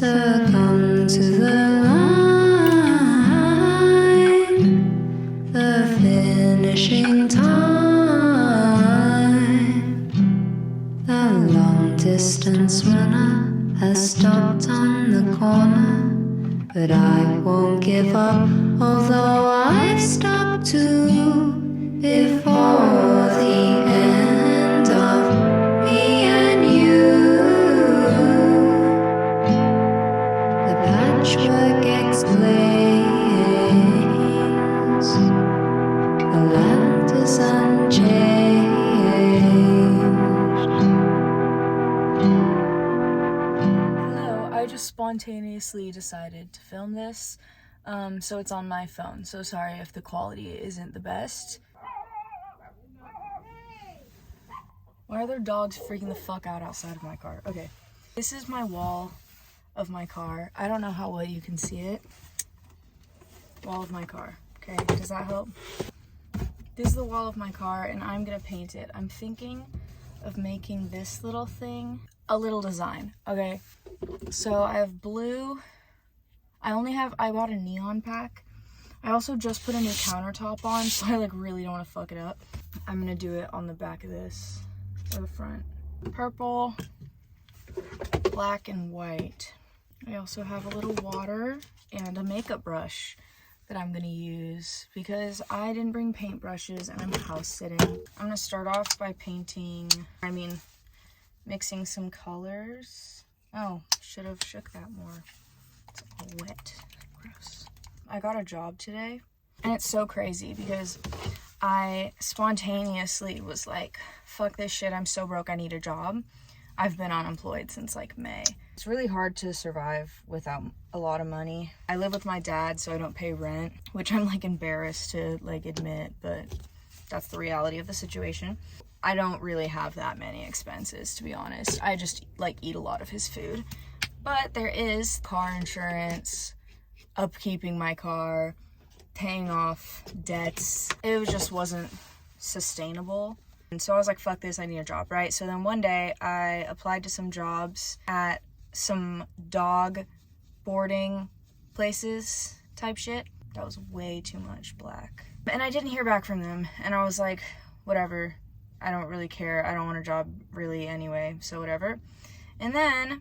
succumb to the line, the finishing time. The long distance runner has stopped on the corner, but I won't give up, although I've stopped too, before the end of me and you. The patchwork explains the land is unchanged. Hello, I just spontaneously decided to film this, so it's on my phone, so sorry if the quality isn't the best. Why are there dogs freaking the fuck out outside of my car? Okay, this is my wall of my car. I don't know how well you can see it. Wall of my car. Okay, does that help? This is the wall of my car, and I'm gonna paint it. I'm thinking of making this little thing a little design, okay? So I have blue. I bought a neon pack. I also just put a new countertop on, so I really don't want to fuck it up. I'm gonna do it on the back of this, or the front. Purple, black, and white. I also have a little water and a makeup brush that I'm gonna use because I didn't bring paintbrushes and I'm house sitting. I'm gonna start off by mixing some colors. Oh, should have shook that more. It's all wet. Gross. I got a job today, and it's so crazy because I spontaneously was like, fuck this shit, I'm so broke, I need a job. I've been unemployed since like May. It's really hard to survive without a lot of money. I live with my dad, so I don't pay rent, which I'm like embarrassed to like admit, but that's the reality of the situation. I don't really have that many expenses, to be honest. I just like eat a lot of his food. But there is car insurance, upkeeping my car, paying off debts. It just wasn't sustainable. And so I was like, fuck this, I need a job, right? So then one day I applied to some jobs at some dog boarding places type shit. That was way too much black. And I didn't hear back from them. And I was like, whatever. I don't really care. I don't want a job really anyway, so whatever. And then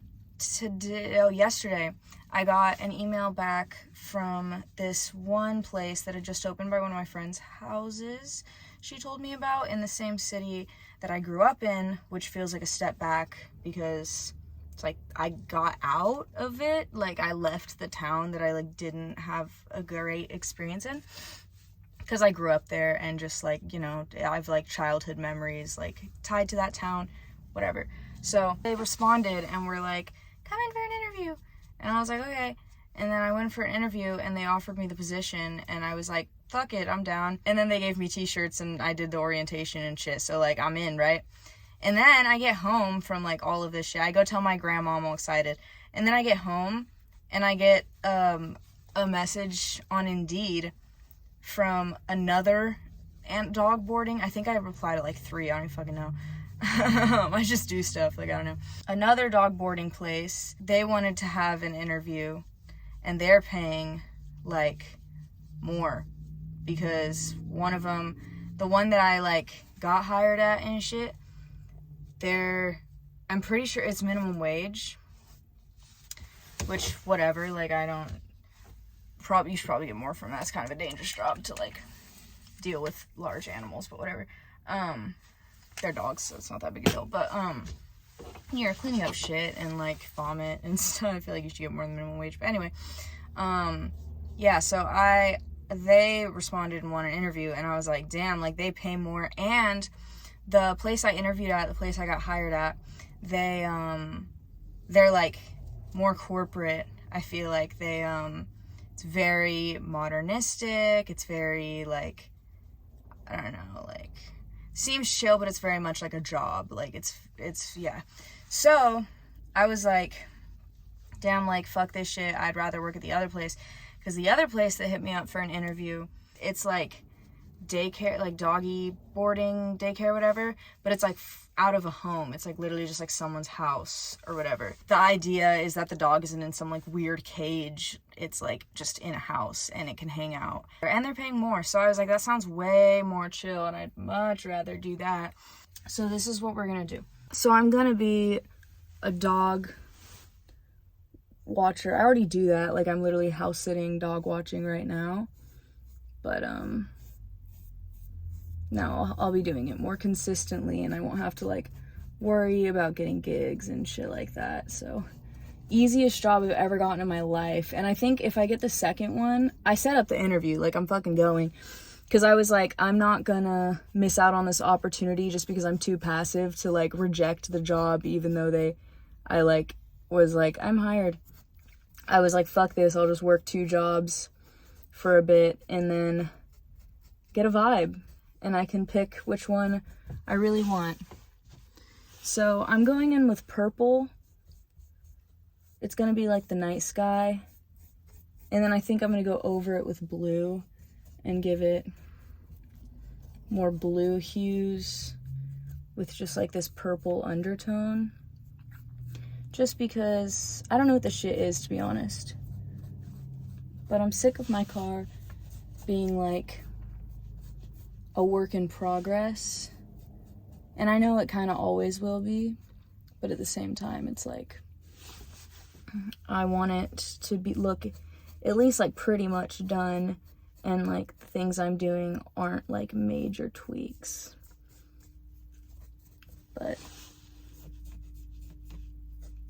yesterday, I got an email back from this one place that had just opened by one of my friend's houses she told me about in the same city that I grew up in, which feels like a step back because it's like I got out of it. Like I left the town that I like didn't have a great experience in, because I grew up there and just like, you know, I've like childhood memories like tied to that town, whatever. So they responded and were like, come in for an interview. And I was like, okay. And then I went for an interview and they offered me the position and I was like, fuck it, I'm down. And then they gave me t-shirts and I did the orientation and shit. So like I'm in, right? And then I get home from like all of this shit. I go tell my grandma I'm all excited. And then I get home and I get a message on Indeed from another dog boarding. I think I replied to like 3. I don't even fucking know. I just do stuff, like I don't know. Another dog boarding place, they wanted to have an interview and they're paying like more because one of them, the one that I like got hired at and shit, I'm pretty sure it's minimum wage, which whatever, like I don't, you should probably get more from that. It's kind of a dangerous job to like deal with large animals, but whatever. They're dogs, so it's not that big a deal. But you're cleaning up shit and like vomit and stuff. I feel like you should get more than minimum wage. But anyway, yeah. So they responded and wanted an interview, and I was like, damn, like they pay more. And the place I interviewed at, the place I got hired at, they're like more corporate. I feel like it's very modernistic. It's very like, I don't know, like seems chill, but it's very much like a job. Like it's yeah. So I was like, damn, like fuck this shit. I'd rather work at the other place, because the other place that hit me up for an interview, it's like daycare, like doggy boarding daycare, whatever, but it's like out of a home. It's like literally just like someone's house or whatever. The idea is that the dog isn't in some like weird cage. It's like just in a house and it can hang out. And they're paying more. So I was like, that sounds way more chill and I'd much rather do that. So this is what we're gonna do. So I'm gonna be a dog watcher. I already do that. Like I'm literally house sitting, dog watching right now. But now I'll be doing it more consistently and I won't have to like worry about getting gigs and shit like that. So easiest job I've ever gotten in my life. And I think if I get the second one, I set up the interview, like I'm fucking going, because I was like, I'm not gonna miss out on this opportunity just because I'm too passive to like reject the job, even though I like was like, I'm hired. I was like, fuck this, I'll just work 2 jobs for a bit and then get a vibe and I can pick which one I really want. So I'm going in with purple. It's gonna be like the night sky. And then I think I'm gonna go over it with blue and give it more blue hues with just like this purple undertone. Just because I don't know what the shit is, to be honest. But I'm sick of my car being like a work in progress. And I know it kind of always will be, but at the same time, it's like, I want it to look at least like pretty much done, and like the things I'm doing aren't like major tweaks. But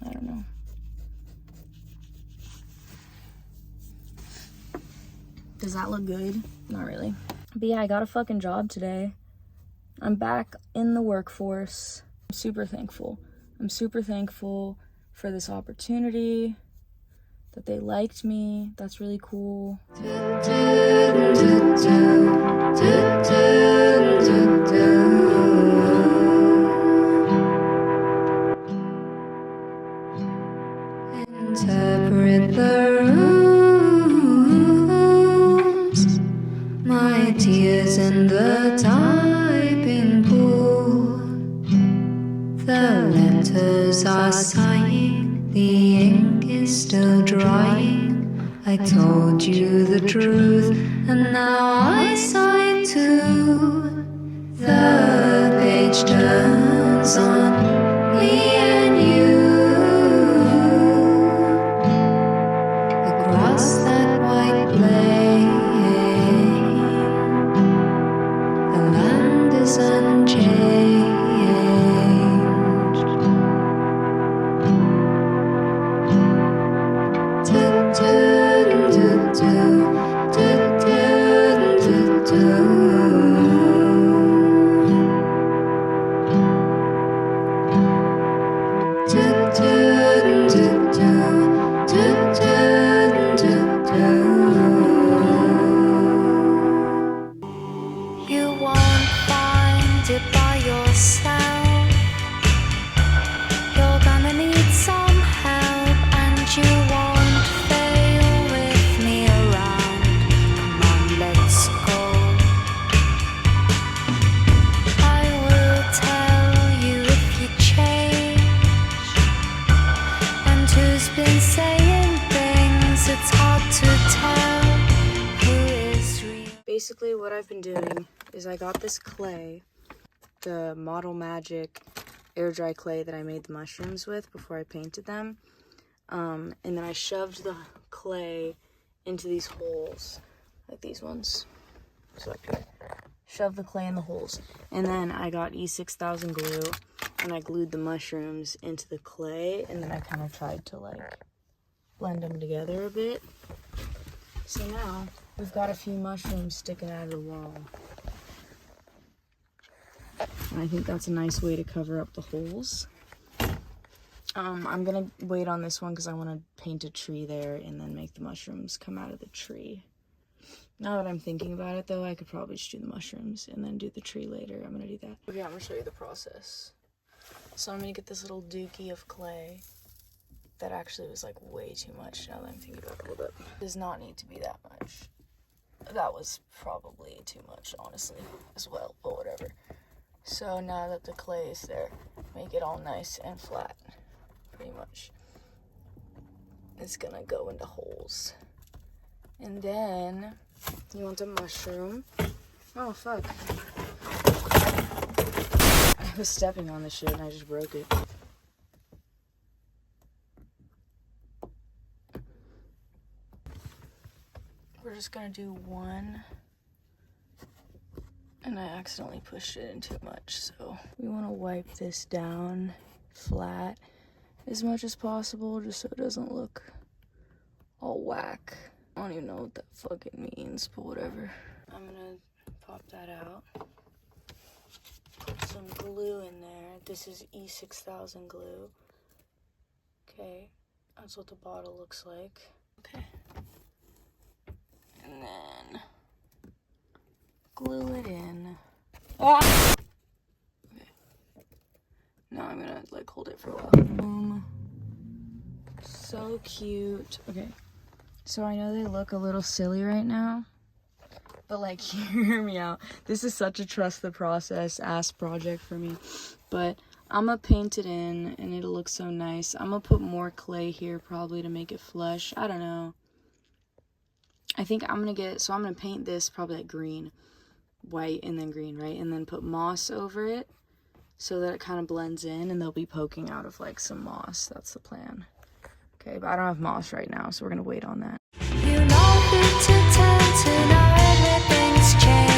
I don't know. Does that look good? Not really. But yeah, I got a fucking job today. I'm back in the workforce. I'm super thankful. I'm super thankful for this opportunity, that they liked me. That's really cool. Interpret the rules, my tears in the typing pool. The letters are sighing, the ink is still drying. I told you the truth, and now I sigh too. The page turns on me and you. Across that white plain, the land is unchanged. You won't find it by yourself. You're gonna need some help, and you won't fail with me around. Come on, let's go. I will tell you if you change, and who's been saying things it's hard to tell who is real. Basically what I've been doing is I got this clay, the Model Magic air dry clay that I made the mushrooms with before I painted them. And then I shoved the clay into these holes, like these ones. So up here. Shove the clay in the holes. And then I got E6000 glue and I glued the mushrooms into the clay, and then I kind of tried to like blend them together a bit. So now we've got a few mushrooms sticking out of the wall. And I think that's a nice way to cover up the holes. I'm gonna wait on this one because I want to paint a tree there and then make the mushrooms come out of the tree. Now that I'm thinking about it though, I could probably just do the mushrooms and then do the tree later. I'm gonna do that. Okay, I'm gonna show you the process. So I'm gonna get this little dookie of clay. That actually was like way too much now that I'm thinking about it. Hold up. Does not need to be that much. that was probably too much, honestly, as well, but whatever. So now that the clay is there, make it all nice and flat, pretty much. It's gonna go into holes. And then, you want the mushroom. Oh, fuck. I was stepping on the shit and I just broke it. We're just gonna do one. And I accidentally pushed it in too much, so we want to wipe this down flat as much as possible just so it doesn't look all whack. I don't even know what that fucking means, but whatever. I'm gonna pop that out. Put some glue in there. This is E6000 glue. Okay, that's what the bottle looks like. Okay. And then glue it in. Ah! Okay. Now I'm gonna like hold it for a while. Boom. So cute. Okay. So I know they look a little silly right now, but like hear me out. This is such a trust the process ass project for me. But I'm gonna paint it in and it'll look so nice. I'm gonna put more clay here probably to make it flush. I don't know. I think I'm gonna paint this probably like green. White and then green, right? And then put moss over it so that it kind of blends in and they'll be poking out of like some moss. That's the plan. Okay, but I don't have moss right now, so we're gonna wait on that. You know who to turn to now everything's changed.